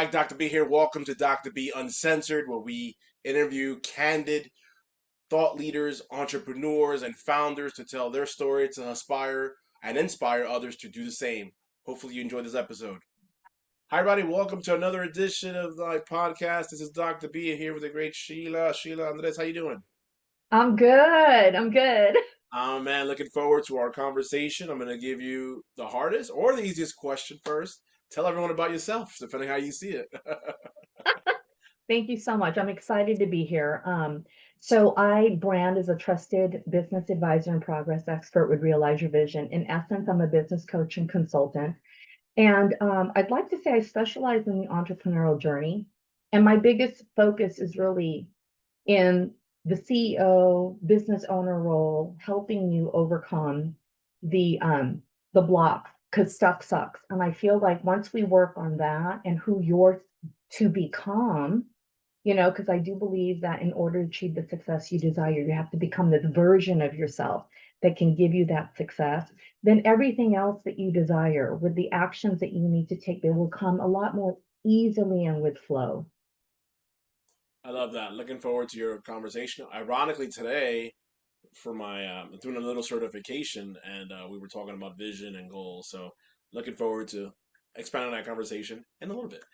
Hi, Dr. B here. Welcome to Dr. B Uncensored, where we interview candid thought leaders, entrepreneurs, and founders to tell their story to inspire others to do the same. Hopefully, you enjoyed this episode. Hi, everybody. Welcome to another edition of my podcast. This is Dr. B here with the great Sheila Andres. How you doing? I'm good. I'm good. Man, looking forward to our conversation. I'm going to give you the hardest or the easiest question first. Tell everyone about yourself, depending how you see it. Thank you so much. I'm excited to be here. So I brand as a trusted business advisor and progress expert with Realize Your Vision. In essence, I'm a business coach and consultant. And I'd like to say I specialize in the entrepreneurial journey. And my biggest focus is really in the CEO, business owner role, helping you overcome the block because stuff sucks. And I feel like once we work on that and who you're to become, because I do believe that in order to achieve the success you desire, you have to become this version of yourself that can give you that success. Then everything else that you desire with the actions that you need to take, they will come a lot more easily and with flow. I love that. Looking forward to your conversation. Ironically, today for my doing a little certification, and we were talking about vision and goals. So looking forward to expanding that conversation in a little bit.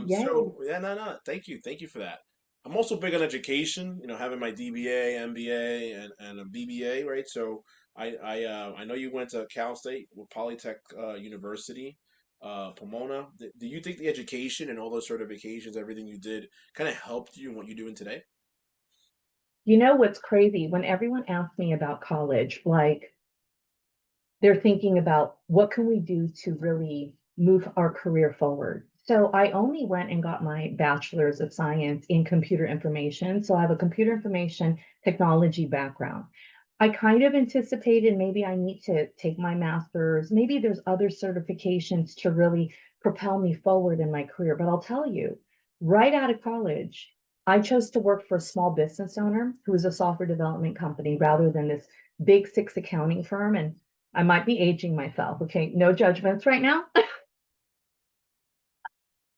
Yay. So yeah, no, thank you for that. I'm also big on education. You know, having my DBA, MBA, and a BBA, right? So I know you went to Cal State with Polytech University, Pomona. Do you think the education and all those certifications, everything you did, kind of helped you in what you're doing today? You know what's crazy? When everyone asks me about college, like they're thinking about what can we do to really move our career forward. So I only went and got my bachelor's of science in computer information. So I have a computer information technology background. I kind of anticipated maybe I need to take my master's. Maybe there's other certifications to really propel me forward in my career. But I'll tell you, right out of college, I chose to work for a small business owner who was a software development company rather than this big six accounting firm. And I might be aging myself. Okay, no judgments right now.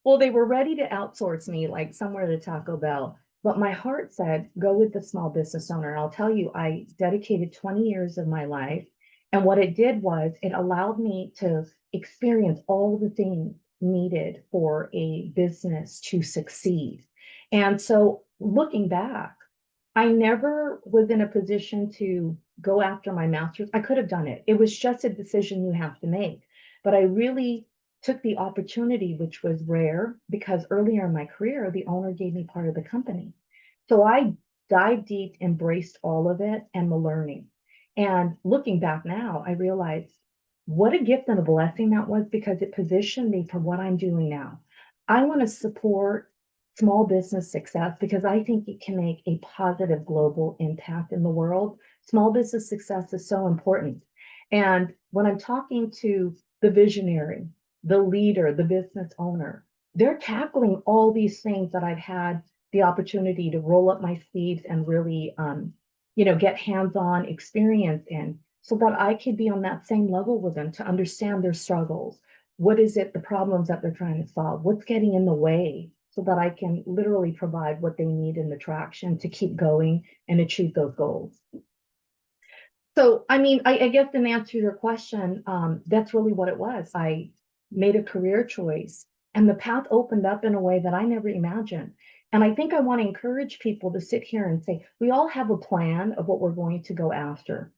Well, they were ready to outsource me like somewhere to Taco Bell. But my heart said, go with the small business owner. And I'll tell you, I dedicated 20 years of my life. And what it did was it allowed me to experience all the things needed for a business to succeed. And so looking back, I never was in a position to go after my master's. I could have done it. It was just a decision you have to make. But I really took the opportunity, which was rare because earlier in my career, the owner gave me part of the company. So I dived deep, embraced all of it and the learning. And looking back now, I realized what a gift and a blessing that was because it positioned me for what I'm doing now. I want to support small business success because I think it can make a positive global impact in the world. Small business success is so important. And when I'm talking to the visionary, the leader, the business owner, they're tackling all these things that I've had the opportunity to roll up my sleeves and really, get hands-on experience in so that I could be on that same level with them to understand their struggles. What is it, the problems that they're trying to solve? What's getting in the way so that I can literally provide what they need in the traction to keep going and achieve those goals. So, I mean, I guess in answer to your question, that's really what it was. I made a career choice and the path opened up in a way that I never imagined. And I think I want to encourage people to sit here and say, we all have a plan of what we're going to go after,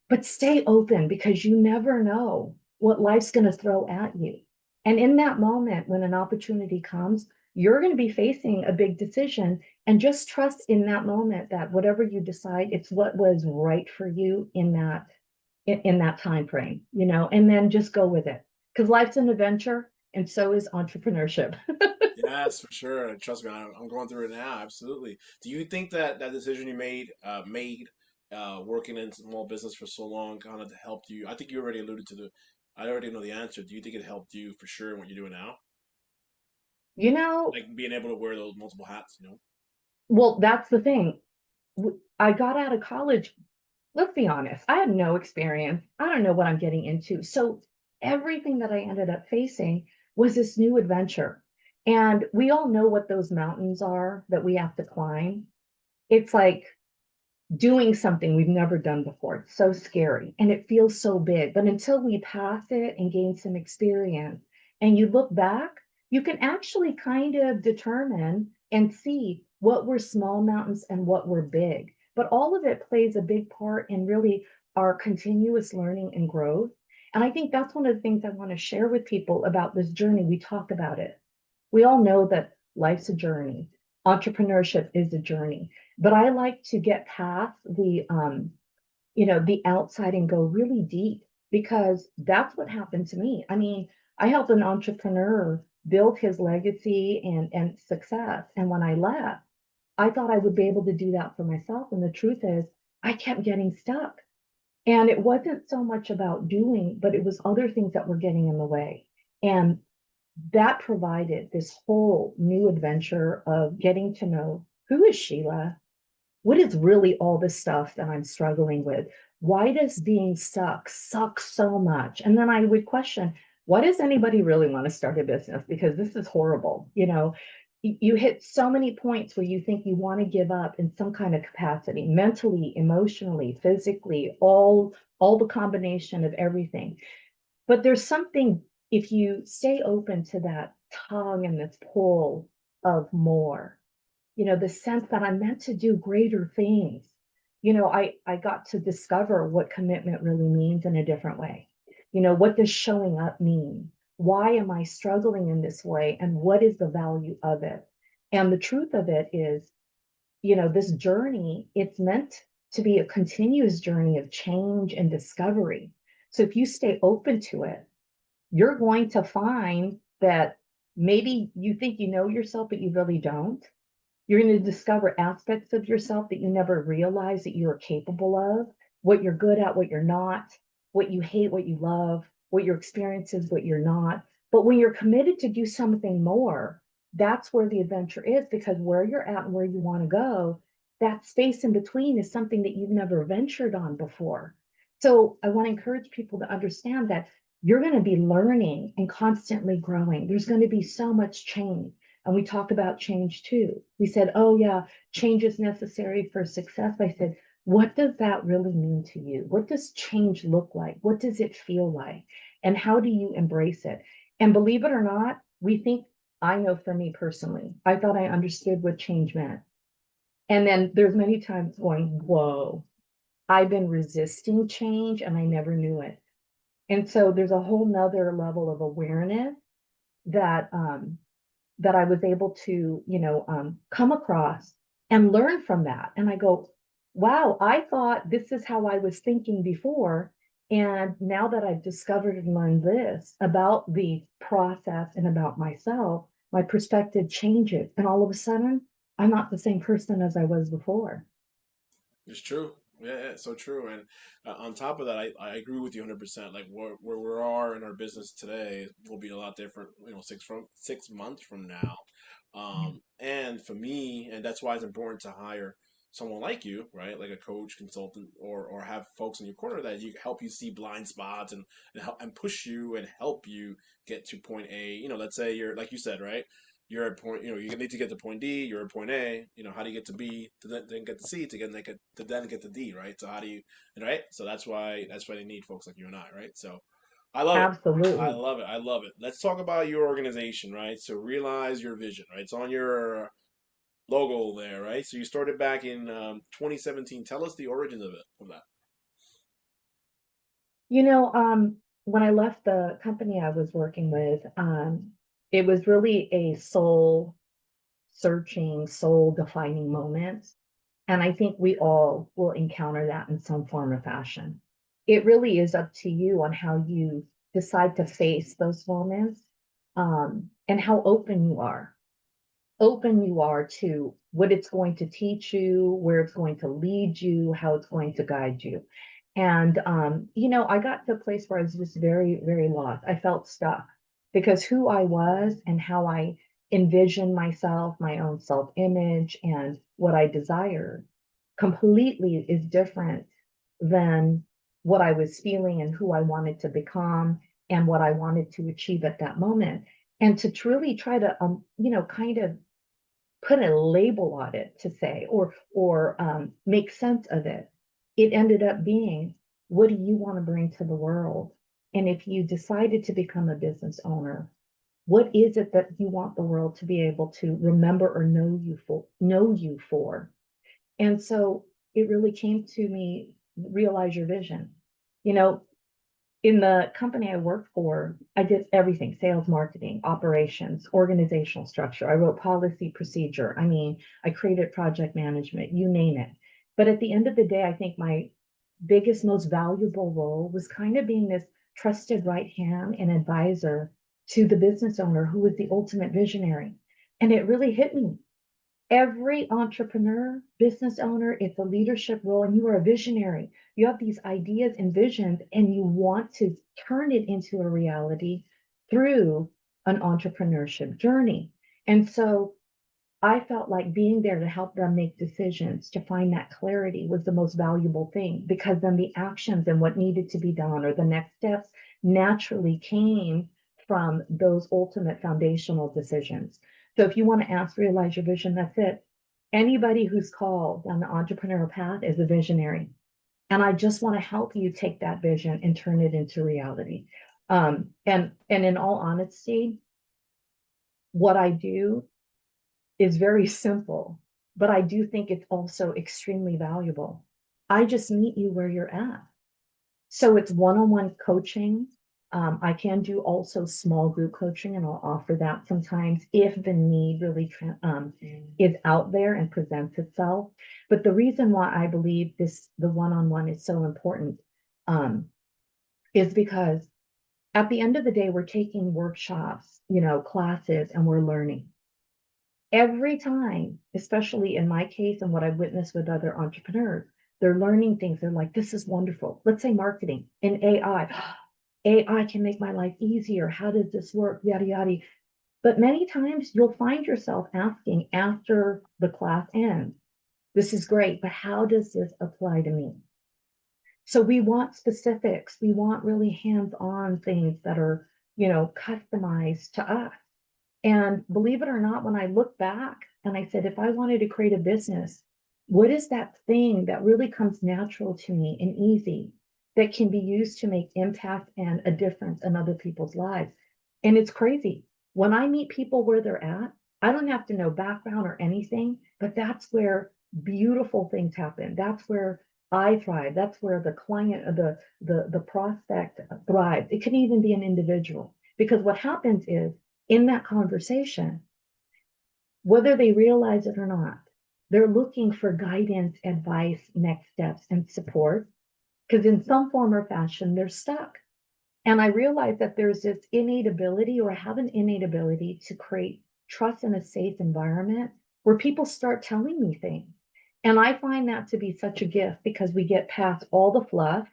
but stay open because you never know what life's going to throw at you. And in that moment, when an opportunity comes, you're going to be facing a big decision. And just trust in that moment that whatever you decide, it's what was right for you in that time frame, and then just go with it. Because life's an adventure, and so is entrepreneurship. Yes, for sure. Trust me, I'm going through it now. Absolutely. Do you think that that decision you made working in small business for so long kind of helped you? I think you already alluded to I already know the answer. Do you think it helped you for sure in what you're doing now? you know, Like being able to wear those multiple hats, you know? well, that's the thing. I got out of college. Let's be honest, I had no experience. I don't know what I'm getting into. So everything that I ended up facing was this new adventure. And we all know what those mountains are that we have to climb. It's like doing something we've never done before. It's so scary and it feels so big. But until we pass it and gain some experience and you look back, you can actually kind of determine and see what were small mountains and what were big. But all of it plays a big part in really our continuous learning and growth. And I think that's one of the things I want to share with people about this journey. We talk about it. We all know that life's a journey. Entrepreneurship is a journey, but I like to get past the outside and go really deep because that's what happened to me. I mean, I helped an entrepreneur build his legacy and success. And when I left, I thought I would be able to do that for myself. And the truth is, I kept getting stuck. And it wasn't so much about doing, but it was other things that were getting in the way. And that provided this whole new adventure of getting to know who is Sheila? What is really all this stuff that I'm struggling with? Why does being stuck suck so much? And then I would question, why does anybody really want to start a business? Because this is horrible. You hit so many points where you think you want to give up in some kind of capacity, mentally, emotionally, physically, all the combination of everything. But there's something, if you stay open to that tug and this pull of more, the sense that I'm meant to do greater things. I got to discover what commitment really means in a different way. What does showing up mean? Why am I struggling in this way? And what is the value of it? And the truth of it is, this journey, it's meant to be a continuous journey of change and discovery. So if you stay open to it, you're going to find that maybe you think you know yourself, but you really don't. You're going to discover aspects of yourself that you never realized that you are capable of, what you're good at, what you're not, what you hate, what you love, what your experience is, what you're not. But when you're committed to do something more, that's where the adventure is, because where you're at and where you want to go, that space in between is something that you've never ventured on before. So I want to encourage people to understand that you're going to be learning and constantly growing. There's going to be so much change. And we talked about change too. We said, oh, yeah, change is necessary for success. I said, what does that really mean to you? What does change look like? What does it feel like? And how do you embrace it? And believe it or not, we think, I know for me personally, I thought I understood what change meant. And then there's many times going, whoa, I've been resisting change and I never knew it. And so there's a whole nother level of awareness that that I was able to, come across and learn from that. And I go, wow, I thought this is how I was thinking before. And now that I've discovered and learned this about the process and about myself, my perspective changes. And all of a sudden, I'm not the same person as I was before. It's true. Yeah, yeah, so true. And on top of that, I agree with you 100%. Like where we are in our business today will be a lot different, 6 months from now. And for me, and that's why it's important to hire someone like you, right? Like a coach, consultant, or have folks in your corner that you help you see blind spots and help and push you and help you get to point A. Let's say you're like you said, right? You're at point, you need to get to point D, you're at point A, how do you get to B to then get to C to then get to D, right? So how do you, right? So that's why they need folks like you and I, right? So I love it. I Absolutely. love it. I love it. Let's talk about your organization, right? So realize your vision, right? It's on your logo there, right? So you started back in 2017. Tell us the origins of that. You know, when I left the company I was working with, it was really a soul searching, soul defining moment. And I think we all will encounter that in some form or fashion. It really is up to you on how you decide to face those moments, and how open you are to what it's going to teach you, where it's going to lead you, how it's going to guide you. And, I got to a place where I was just very, very lost. I felt stuck because who I was and how I envisioned myself, my own self image, and what I desired completely is different than what I was feeling and who I wanted to become and what I wanted to achieve at that moment. and to truly try to, kind of put a label on it to say, or make sense of it, it ended up being, what do you want to bring to the world? And if you decided to become a business owner, what is it that you want the world to be able to remember or know you for? And so it really came to me, realize your vision. You know, in the company I worked for, I did everything: sales, marketing, operations, organizational structure. I wrote policy, procedure. I mean, I created project management, you name it. But at the end of the day, I think my biggest, most valuable role was kind of being this trusted right hand and advisor to the business owner who was the ultimate visionary. And it really hit me. Every entrepreneur, business owner, it's a leadership role, and you are a visionary. You have these ideas and visions, and you want to turn it into a reality through an entrepreneurship journey. And so I felt like being there to help them make decisions, to find that clarity, was the most valuable thing, because then the actions and what needed to be done or the next steps naturally came from those ultimate foundational decisions. So if you want to ask, realize your vision, that's it. Anybody who's called on the entrepreneurial path is a visionary. And I just want to help you take that vision and turn it into reality. And in all honesty, what I do is very simple, but I do think it's also extremely valuable. I just meet you where you're at. So it's one-on-one coaching. I can do also small group coaching, and I'll offer that sometimes if the need really is out there and presents itself. But the reason why I believe the one-on-one is so important, um, is because at the end of the day, we're taking workshops, classes, and we're learning every time, especially in my case and what I've witnessed with other entrepreneurs. They're learning things. They're like, this is wonderful. Let's say marketing and AI. AI can make my life easier. How does this work? Yada, yada. But many times you'll find yourself asking after the class ends, this is great, but how does this apply to me? So we want specifics. We want really hands-on things that are, customized to us. And believe it or not, when I look back and I said, if I wanted to create a business, what is that thing that really comes natural to me and easy that can be used to make impact and a difference in other people's lives? And it's crazy. When I meet people where they're at, I don't have to know background or anything, but that's where beautiful things happen. That's where I thrive. That's where the client, the prospect thrives. It can even be an individual, because what happens is, in that conversation, whether they realize it or not, they're looking for guidance, advice, next steps, and support, because in some form or fashion, they're stuck. And I realize that there's this innate ability, or I have an innate ability, to create trust in a safe environment where people start telling me things. And I find that to be such a gift, because we get past all the fluff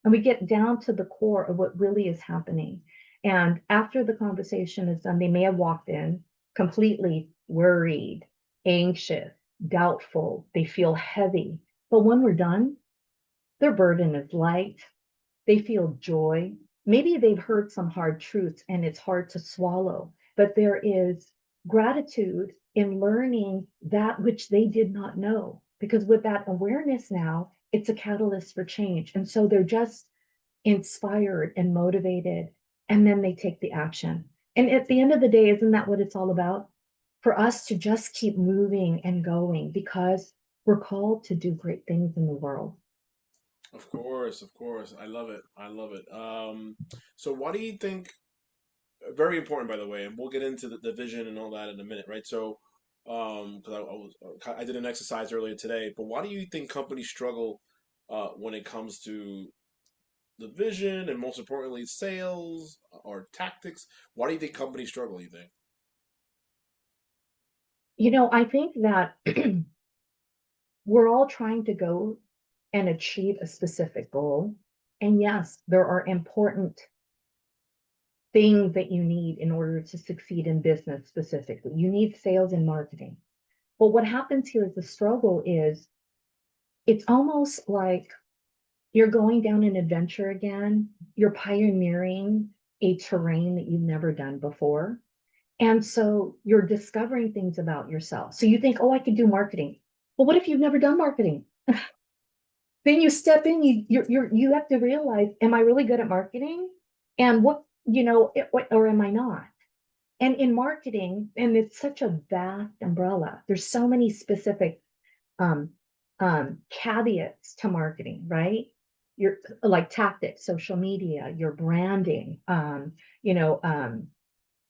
and we get down to the core of what really is happening. And after the conversation is done, they may have walked in completely worried, anxious, doubtful. They feel heavy. But when we're done, their burden is light. They feel joy. Maybe they've heard some hard truths and it's hard to swallow, but there is gratitude in learning that which they did not know. Because with that awareness now, it's a catalyst for change. And so they're just inspired and motivated, and then they take the action. And at the end of the day, isn't that what it's all about? For us to just keep moving and going, because we're called to do great things in the world. Of course, of course. I love it. I love it. So why do you think, very important by the way, and we'll get into the vision and all that in a minute, right? So, because I did an exercise earlier today, but why do you think companies struggle when it comes to the vision and most importantly sales or tactics? Why do you think companies struggle, you think? I think that we're all trying to go and achieve a specific goal. And yes, there are important things that you need in order to succeed in business specifically. You need sales and marketing. But what happens here is the struggle is, it's almost like you're going down an adventure again. You're pioneering a terrain that you've never done before. And so you're discovering things about yourself. So you think, oh, I could do marketing. Well, what if you've never done marketing? Then you step in, you have to realize, am I really good at marketing? And or am I not? And in marketing, and it's such a vast umbrella, there's so many specific um, caveats to marketing, right? Your like tactics, social media, your branding, you know,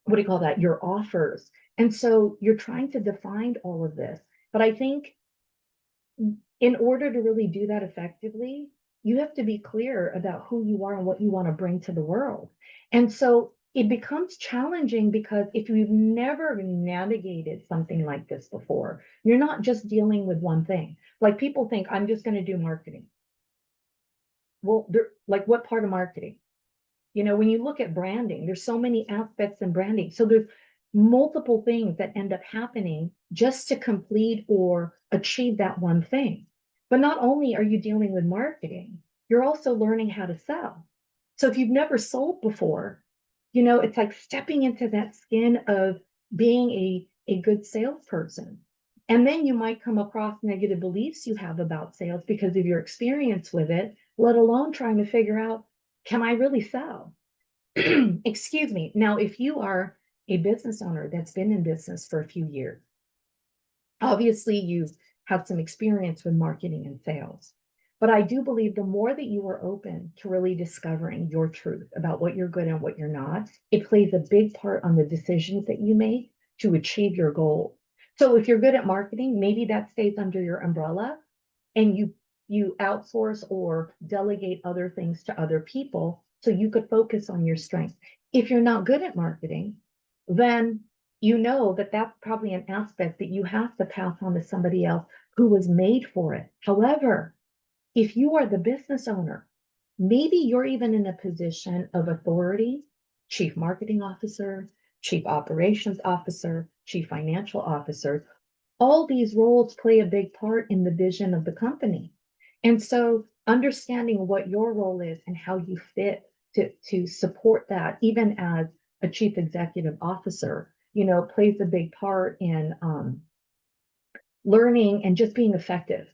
what do you call that? Your offers. And so you're trying to define all of this. But I think in order to really do that effectively, you have to be clear about who you are and what you want to bring to the world. And so it becomes challenging because if you've never navigated something like this before, you're not just dealing with one thing. Like people think, I'm just going to do marketing. Well, like what part of marketing? When you look at branding, there's so many aspects in branding. So there's multiple things that end up happening just to complete or achieve that one thing. But not only are you dealing with marketing, you're also learning how to sell. So if you've never sold before, it's like stepping into that skin of being a good salesperson. And then you might come across negative beliefs you have about sales because of your experience with it, let alone trying to figure out, can I really sell? Excuse me. Now, if you are a business owner that's been in business for a few years, obviously you've had some experience with marketing and sales. But I do believe the more that you are open to really discovering your truth about what you're good and what you're not, it plays a big part on the decisions that you make to achieve your goal. So if you're good at marketing, maybe that stays under your umbrella and you outsource or delegate other things to other people so you could focus on your strength. If you're not good at marketing, then you know that that's probably an aspect that you have to pass on to somebody else who was made for it. However, if you are the business owner, maybe you're even in a position of authority, chief marketing officer, chief operations officer, chief financial officer. All these roles play a big part in the vision of the company. And so understanding what your role is and how you fit to support that, even as a chief executive officer, plays a big part in learning and just being effective,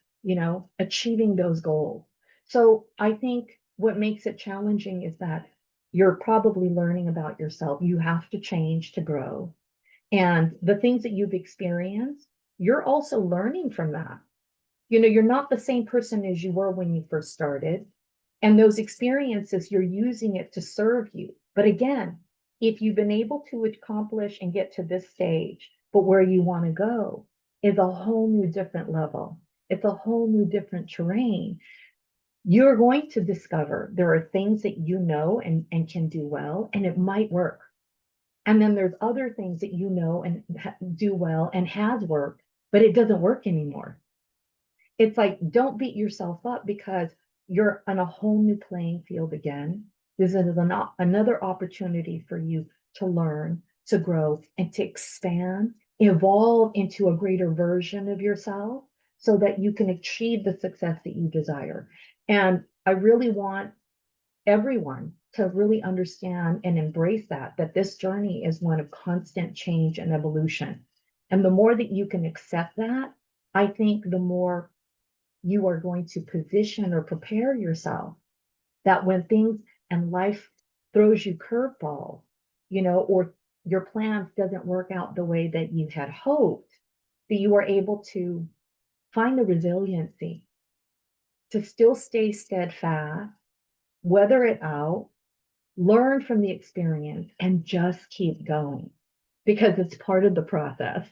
achieving those goals. So I think what makes it challenging is that you're probably learning about yourself. You have to change to grow. And the things that you've experienced, you're also learning from that. You're not the same person as you were when you first started. And those experiences, you're using it to serve you. But again, if you've been able to accomplish and get to this stage, but where you want to go is a whole new different level. It's a whole new different terrain. You're going to discover there are things that you know and can do well, and it might work. And then there's other things that you know and do well and has worked, but it doesn't work anymore. It's like, don't beat yourself up because you're on a whole new playing field again. This is another opportunity for you to learn, to grow, and to expand, evolve into a greater version of yourself so that you can achieve the success that you desire. And I really want everyone to really understand and embrace that this journey is one of constant change and evolution. And the more that you can accept that, I think the more you are going to position or prepare yourself that when things and life throws you curveballs, or your plans doesn't work out the way that you had hoped, that you are able to find the resiliency to still stay steadfast, weather it out, learn from the experience, and just keep going because it's part of the process.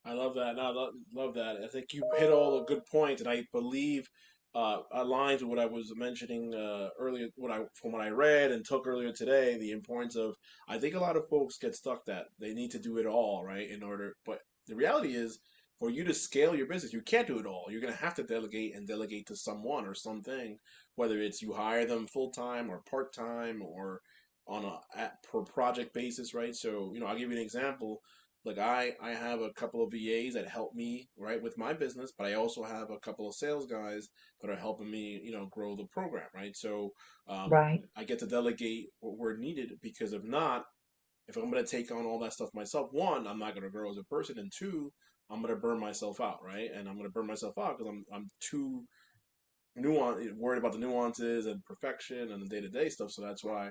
I love that. No, love that. I think you hit all the good points, and I believe aligns with what I was mentioning earlier. From what I read and took earlier today, the importance of. I think a lot of folks get stuck that they need to do it all, right? In order, but the reality is, for you to scale your business, you can't do it all. You're gonna have to delegate and delegate to someone or something, whether it's you hire them full time or part time or on a per project basis, right? So I'll give you an example. Like I have a couple of VAs that help me right with my business, but I also have a couple of sales guys that are helping me grow the program, right? So Right. I get to delegate where needed, because if not, if I'm going to take on all that stuff myself, one, I'm not going to grow as a person, and two, I'm going to burn myself out, right? And I'm going to burn myself out because I'm too worried about the nuances and perfection and the day to day stuff. So that's why,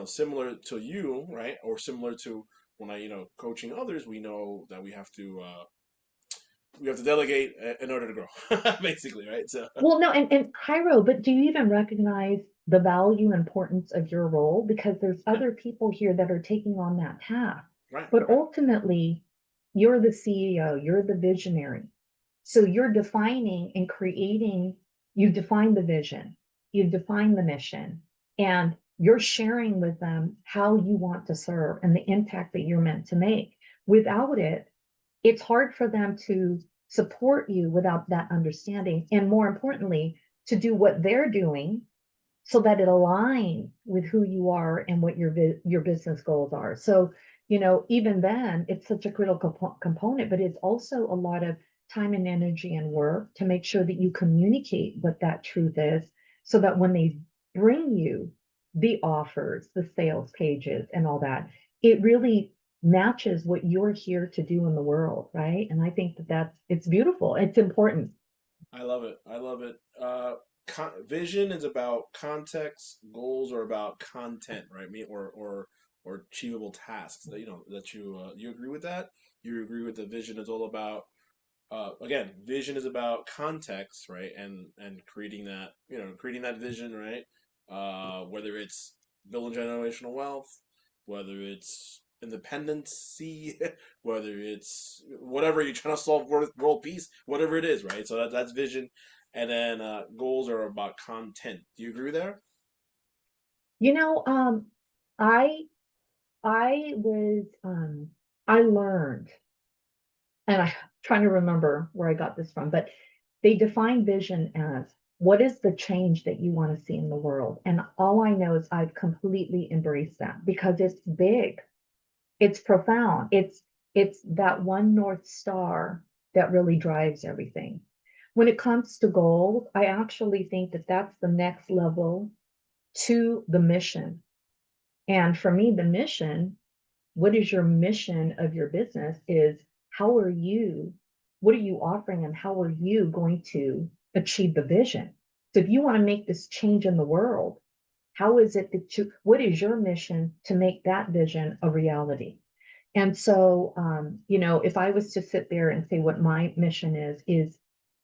similar to you, right, or similar to when I, coaching others, we know that we have to delegate in order to grow, basically, right? So Well, no, and Cairo, but do you even recognize the value and importance of your role? Because there's yeah, other people here that are taking on that path. right, But right, ultimately, you're the CEO, you're the visionary. So you're defining and creating, you've defined the vision, you've defined the mission, and you're sharing with them how you want to serve and the impact that you're meant to make. Without it, it's hard for them to support you without that understanding. And more importantly, to do what they're doing so that it aligns with who you are and what your business goals are. So, even then, it's such a critical component, but it's also a lot of time and energy and work to make sure that you communicate what that truth is so that when they bring you the offers, the sales pages, and all that, it really matches what you're here to do in the world, right? And I think that it's beautiful. It's important. I love it. I love it. Vision is about context. Goals are about content, right? Me or achievable tasks that you agree with that. You agree with the vision is all about again, vision is about context, right? And creating that vision, right? Whether it's building generational wealth, whether it's independency, whether it's whatever you're trying to solve world peace, whatever it is, right? So that's vision, and then goals are about content. Do you agree there? You know, I I was I learned, and I'm trying to remember where I got this from, but they define vision as what is the change that you want to see in the world. And all I know is I've completely embraced that because it's big, it's profound, it's that one North Star that really drives everything. When it comes to goals, I actually think that that's the next level to the mission. And for me, the mission, what is your mission of your business is how are you, what are you offering and how are you going to achieve the vision? So if you want to make this change in the world, how is it that what is your mission to make that vision a reality? And so, if I was to sit there and say what my mission is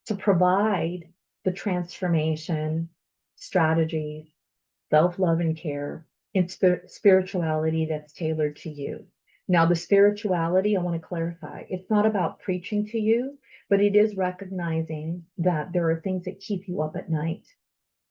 to provide the transformation strategies, self-love and care, and spirituality that's tailored to you. Now, the spirituality, I want to clarify, it's not about preaching to you, but it is recognizing that there are things that keep you up at night.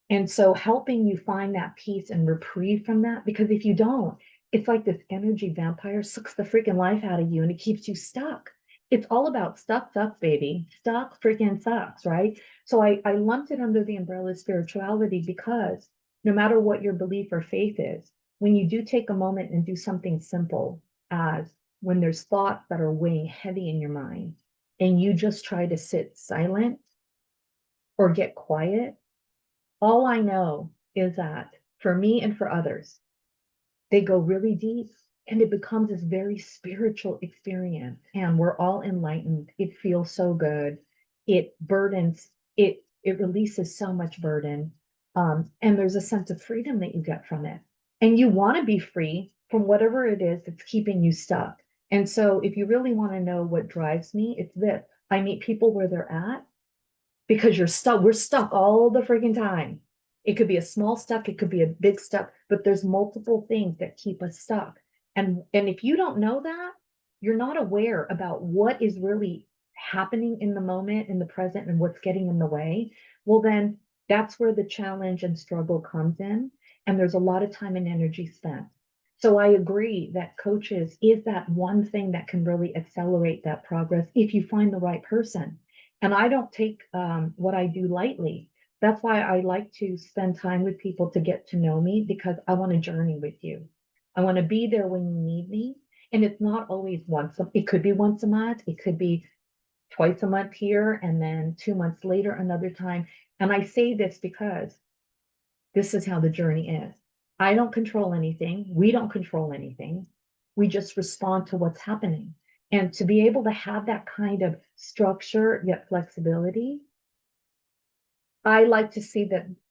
And so helping you find that peace and reprieve from that, because if you don't, it's like this energy vampire sucks the freaking life out of you and it keeps you stuck. It's all about stuck sucks, baby. Stuck freaking sucks, right? So I lumped it under the umbrella of spirituality because no matter what your belief or faith is, when you do take a moment and do something simple, as when there's thoughts that are weighing heavy in your mind, and you just try to sit silent or get quiet, all I know is that for me and for others, they go really deep and it becomes this very spiritual experience. And we're all enlightened. It feels so good. It burdens, it releases so much burden. And there's a sense of freedom that you get from it. And you want to be free from whatever it is that's keeping you stuck. And so if you really want to know what drives me, it's this. I meet people where they're at because you're stuck. We're stuck all the freaking time. It could be a small stuck, it could be a big stuck, but there's multiple things that keep us stuck. And if you don't know that, you're not aware about what is really happening in the moment, in the present, and what's getting in the way. Well, then that's where the challenge and struggle comes in. And there's a lot of time and energy spent. So I agree that coaches is that one thing that can really accelerate that progress if you find the right person. And I don't take what I do lightly. That's why I like to spend time with people to get to know me because I want to journey with you. I want to be there when you need me. And it's not always it could be once a month, it could be twice a month here, and then 2 months later, another time. And I say this because this is how the journey is. I don't control anything. We don't control anything. We just respond to what's happening. And to be able to have that kind of structure yet flexibility, I like to see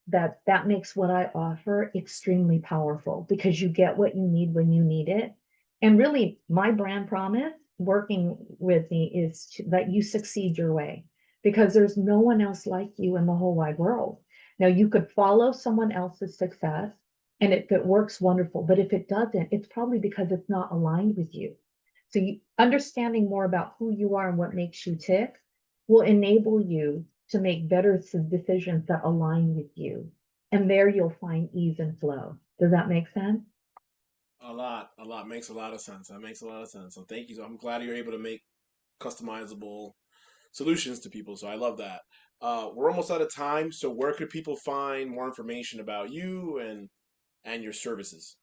that makes what I offer extremely powerful because you get what you need when you need it. And really, my brand promise working with me is that you succeed your way because there's no one else like you in the whole wide world. Now, you could follow someone else's success, and if it works, wonderful. But if it doesn't, it's probably because it's not aligned with you. So, understanding more about who you are and what makes you tick will enable you to make better decisions that align with you. And there you'll find ease and flow. Does that make sense? A lot makes a lot of sense. That makes a lot of sense. So thank you. So I'm glad you're able to make customizable solutions to people. So I love that. We're almost out of time. So where could people find more information about you and your services?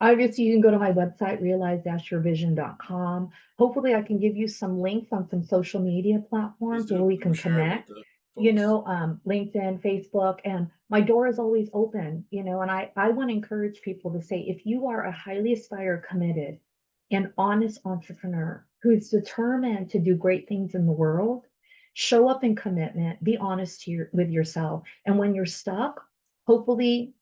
Obviously, you can go to my website, realize-yourvision.com. Hopefully, I can give you some links on some social media Please platforms where do. we We will can share it with connect, the folks. LinkedIn, Facebook, and my door is always open, and I want to encourage people to say, if you are a highly aspired, committed, and honest entrepreneur who's determined to do great things in the world, show up in commitment, be honest with yourself. And when you're stuck, hopefully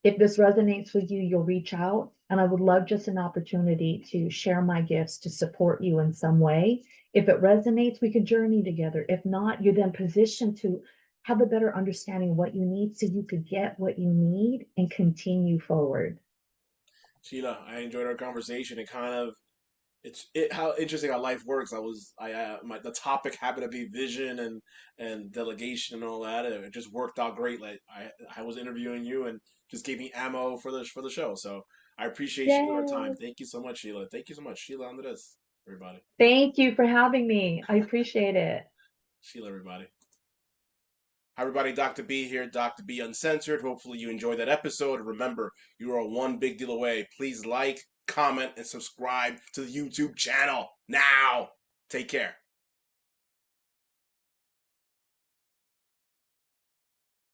if this resonates with you, you'll reach out. And I would love just an opportunity to share my gifts to support you in some way. If it resonates, we can journey together. If not, you're then positioned to have a better understanding of what you need so you could get what you need and continue forward. Sheila, I enjoyed our conversation. It kind of it's it how interesting how life works. I my the topic happened to be vision and delegation and all that. And it just worked out great. Like I was interviewing you and just gave me ammo for the show. So I appreciate you and our time. Yay. Thank you so much, Sheila. Thank you so much, Sheila Andres. Everybody, Thank you for having me. I appreciate it. Sheila, everybody. Hi, everybody. Dr. B here. Dr. B Uncensored. Hopefully you enjoyed that episode. Remember, you are one big deal away. Please like, comment, and subscribe to the YouTube channel now. Take care.